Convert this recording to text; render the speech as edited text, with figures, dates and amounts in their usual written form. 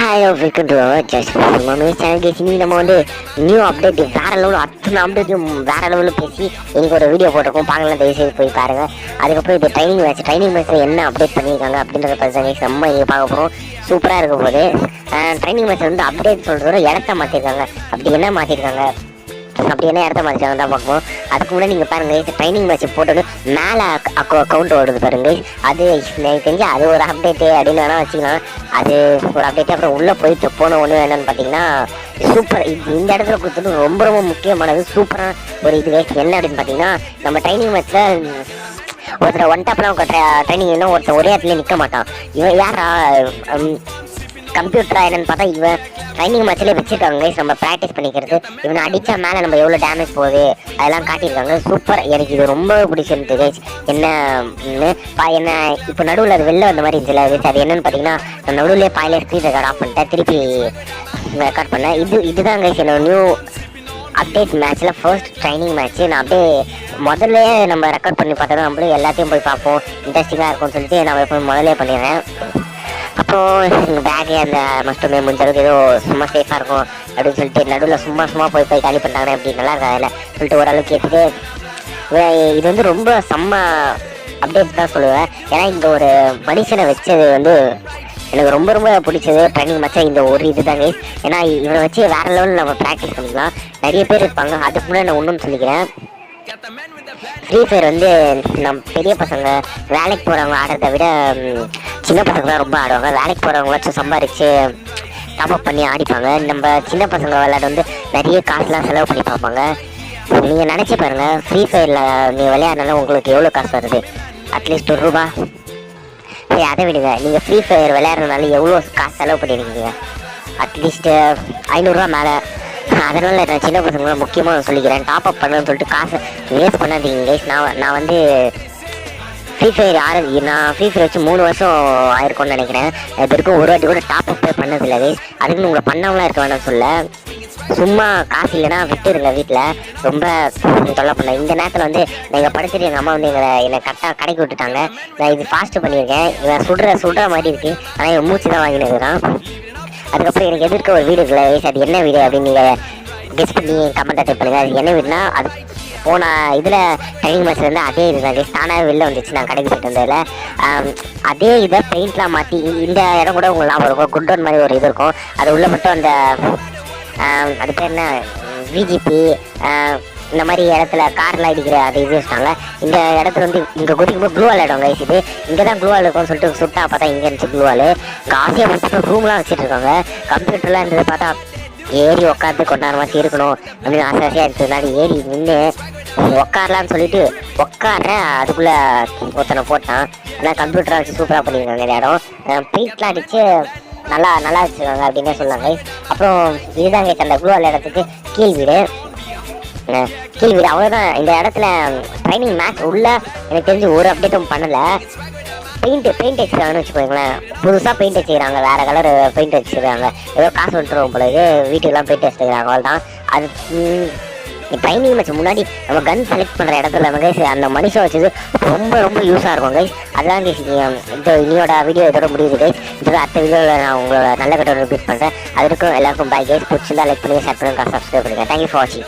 Hello welcome to just mummy channel guys. இன்னைக்கு நம்ம வந்து நியூ அப்டேட் வேற லெவலில் அத்தனை அப்டேட்டும் வேற லெவலில் பேசி இன்னைக்கு ஒரு வீடியோ போட்டிருக்கோம். பார்க்கலாம், தயவுசெய்து போய் பாருங்க. அதுக்கப்புறம் இது ட்ரைனிங் மேட்ச்சில் என்ன அப்டேட் பண்ணியிருக்காங்க அப்படின்றத பற்றி நம்ம இங்கே பார்க்க போகிறோம். சூப்பராக இருக்க போது. ட்ரைனிங் மேட்ச்சில் வந்து அப்டேட் சொல்கிறத இடத்த மாற்றிருக்காங்க. அப்படி என்ன மாற்றிருக்காங்க, அப்படி என்ன இடத்த மாற்றிருக்காங்க தான் பார்க்கணும். அதுக்கு முன்னாடி நீங்கள் பாருங்கள், ட்ரைனிங் மேட்ச் போட்டோன்னு மேலே அக்கௌண்ட் ஓடுது பாருங்க. அது எனக்கு தெரிஞ்சு அது ஒரு அப்டேட்டு அப்படின்னு வேணால் வச்சுக்கலாம். அது ஒரு அப்டேட்டு. அப்புறம் உள்ளே போயிட்டு போன ஒன்று என்னென்னு பார்த்தீங்கன்னா சூப்பர். இந்த இடத்துல கொடுத்துட்டு ரொம்ப ரொம்ப முக்கியமானது சூப்பரான ஒரு இது என்ன அப்படின்னு பார்த்தீங்கன்னா, நம்ம ட்ரைனிங் மேட்ச்சில் ஒருத்தர் ஒன் டாப்லாம் ட்ரைனிங் இன்னும் ஒருத்தர் ஒரே இடத்துல நிற்க மாட்டான். இவன் யாரா கம்ப்யூட்டரா என்னன்னு பார்த்தா இவன் ட்ரைனிங் மேட்ச்லேயே வச்சுருக்காங்க. நம்ம ப்ராக்டிஸ் பண்ணிக்கிறது. இவனை அடித்தா மேலே நம்ம எவ்வளோ டேமேஜ் போகுது அதெல்லாம் காட்டியிருக்காங்க. சூப்பர். எனக்கு இது ரொம்ப பிடிச்சிருந்துது கைஸ். என்ன இப்போ நடுவில் அது வெளில வந்த மாதிரி இருந்துச்சு. அது என்னன்னு பார்த்தீங்கன்னா, நான் நடுவில் பாயிலே ஸ்க்ரீன் ரெக்கார்ட் ஆஃப் பண்ணிட்டேன், திருப்பி ரெக்கார்ட் பண்ணேன். இதுதான் கைஸ் என்னோட நியூ அப்டேட் மேட்ச்சில் ஃபர்ஸ்ட் ட்ரைனிங் மேட்ச்சு. நான் அப்படியே முதல்ல நம்ம ரெக்கார்ட் பண்ணி பார்த்தா நம்மளும் எல்லாத்தையும் போய் பார்ப்போம், இன்ட்ரெஸ்டிங்காக இருக்கும்னு சொல்லிட்டு நான் இப்போ முதல்ல பண்ணிடுறேன். அப்போது எங்கள் பேக்கு அந்த மஸ்ட்டுமே முடிஞ்சளவுக்கு ஏதோ சும்மா சேஃபாக இருக்கும் அப்படின்னு சொல்லிட்டு நடுவில் சும்மா போய் காலி பண்ணிட்டாங்க. அப்படி நல்லா இருக்காதுல்ல சொல்லிட்டு ஓரளவுக்கு கேட்டுட்டு இது வந்து ரொம்ப செம்ம அப்டேட் தான் சொல்லுவேன். ஏன்னா இந்த ஒரு மனுஷனை வச்சது வந்து எனக்கு ரொம்ப ரொம்ப பிடிச்சது. ட்ரைனிங் மேட்சாக இந்த ஒரு இது தாங்க. ஏன்னா இவனை வச்சு வேறு லெவலில் நம்ம ப்ராக்டிஸ் பண்ணிக்கலாம். நிறைய பேர் இருப்பாங்க. அதுக்கு முன்னாடி நான் ஒன்றுன்னு சொல்லிக்கிறேன். ஃப்ரீ ஃபயர் வந்து நம்ம பெரிய பசங்க வேலைக்கு போகிறவங்க ஆடுறத விட சின்ன பசங்க தான் ரொம்ப ஆடுவாங்க. வேலைக்கு போகிறவங்களாச்சும் சம்பாரித்து டாப்அப் பண்ணி ஆடிப்பாங்க. நம்ம சின்ன பசங்க விளையாட வந்து நிறைய காசுலாம் செலவு பண்ணி பார்ப்பாங்க. நீங்கள் நினச்சி பாருங்கள், ஃப்ரீ ஃபயரில் நீங்கள் விளையாடினாலும் உங்களுக்கு எவ்வளோ காசு வருது? அட்லீஸ்ட் ₹1. சரி, அதை விடுங்க. நீங்கள் ஃப்ரீ ஃபயர் விளையாடுறதுனால எவ்வளோ காசு செலவு பண்ணியிருக்கீங்க? அட்லீஸ்ட்டு ₹500 மேலே. அதனால நான் சின்ன பசங்களும் முக்கியமாக சொல்லிக்கிறேன், டாப்அப் பண்ணணும்னு சொல்லிட்டு காசு வேஸ்ட் பண்ணாதீங்க கைஸ். நான் வந்து ஃப்ரீ ஃபயர் நான் ஃப்ரீ ஃபயர் வச்சு 3 வருஷம் ஆயிருக்கும்னு நினைக்கிறேன். இது வரைக்கும் ஒரு வாட்டி கூட டாப்அப்பே பண்ணதில்லை கைஸ். அதுக்குன்னு உங்களை பண்ணவங்களாம் இருக்க வேண்டாம்னு சொல்ல, சும்மா காசு இல்லைன்னா விட்டுருங்க. வீட்டில் ரொம்ப தொல்லை பண்ண இந்த நேரத்தில் வந்து நீங்கள் படுத்துட்டு எங்கள் அம்மா வந்து என்னை கரெக்டாக கடைக்கு விட்டுட்டாங்க. நான் இது ஃபாஸ்ட்டு பண்ணியிருக்கேன். இவன் சுடுற மாதிரி இருக்குது, ஆனால் இவன் மூச்சு தான் வாங்கினது தான். அதுக்கப்புறம் எனக்கு எதிர்க்க ஒரு வீடு இருக்குல்ல கைஸ், அது என்ன வீடு அப்படின்னு நீங்கள் கெஸ் பண்ணி கமெண்ட் டைப் பண்ணுங்கள். அது என்ன வீடுனா, அது போன இதில் ட்ரைனிங் மேட்ச்சில் இருந்து அதே இது தான் கைஸ். தானாக வெளில வந்துச்சு. நான் கடைக்கு போயிட்டு வந்ததில் அதே இதை பெயிண்ட்லாம் மாற்றி இந்த இடம் கூட உங்களுக்கு ஞாபகம் இருக்கும். குட் ஒன் மாதிரி ஒரு இது இருக்கும். அது உள்ளே மட்டும் அந்த அது பேர் என்ன, விஜிபி இந்த மாதிரி இடத்துல கார்லாம் அடிக்கிற அதை இது வச்சுட்டாங்க. இந்த இடத்துல வந்து இங்கே குதிக்கும்போது க்ளூ வால் ஆகிடும் கைஸ். இது இங்கே தான் க்ளூ வால் இருக்கும்னு சொல்லிட்டு சுட்டா பார்த்தா இங்கே இருந்துச்சு க்ளூ வால். காசியாக முடிச்சுட்டு ரூம்லாம் வச்சுட்டு இருக்காங்க. கம்ப்யூட்டர்லாம் இருந்தது பார்த்தா ஏறி உட்காந்து கொண்டாடமாச்சு இருக்கணும் அப்படின்னு ஆசையாக இருந்ததுனால ஏறி நின்று உட்காரலான்னு சொல்லிட்டு உட்கார அதுக்குள்ளே ஒருத்தனை போட்டான். ஆனால் கம்ப்யூட்டராக வச்சு சூப்பராக பண்ணியிருக்காங்க. இந்த இடம் பெயிண்ட்லாம் அடித்து நல்லா வச்சுருக்காங்க அப்படின்னு சொன்னாங்க. அப்புறம் இதுதாங்க அந்த க்ளூ வால் இடத்துக்கு கீழ் வீடு அவ்வளோதான். இந்த இடத்துல ட்ரைனிங் மேட்ச் உள்ள எனக்கு தெரிஞ்சு ஒரு அப்டேட்டும் பண்ணலை. பெயிண்ட் அடிச்சுருக்காங்கன்னு வச்சுக்கோங்களேன். புதுசாக பெயிண்ட் அடிச்சுக்கிறாங்க, வேறு கலர் பெயிண்ட் அடிச்சுக்கிறாங்க. ஏதோ காசு வந்துட்டுருவோம் போல வீட்டுக்கெல்லாம் பெயிண்ட் அடிச்சுக்கிறாங்க. அவ்வளோதான். அது ட்ரைனிங் மேட்ச் முன்னாடி நம்ம கன் செலக்ட் பண்ணுற இடத்துல கைஸ் அந்த மனுஷன் வச்சது ரொம்ப ரொம்ப யூஸாக இருக்கும் கைஸ். அதுதான் கைஸ் இன்னையோட வீடியோ இதோட முடியுது கைஸ். இதோட அடுத்த வீடியோவில் நான் உங்களை நல்ல கட்டோட ரிப்பீட் பண்ணுறேன். அதுக்கும் எல்லாருக்கும் பை கைஸ். பிடிச்சிருந்தா லைக் பண்ணுங்கள், ஷேர் பண்ணுங்கள், சப்ஸ்கிரைப் பண்ணுங்கள். தேங்க்யூ ஃபார் வாட்சிங்.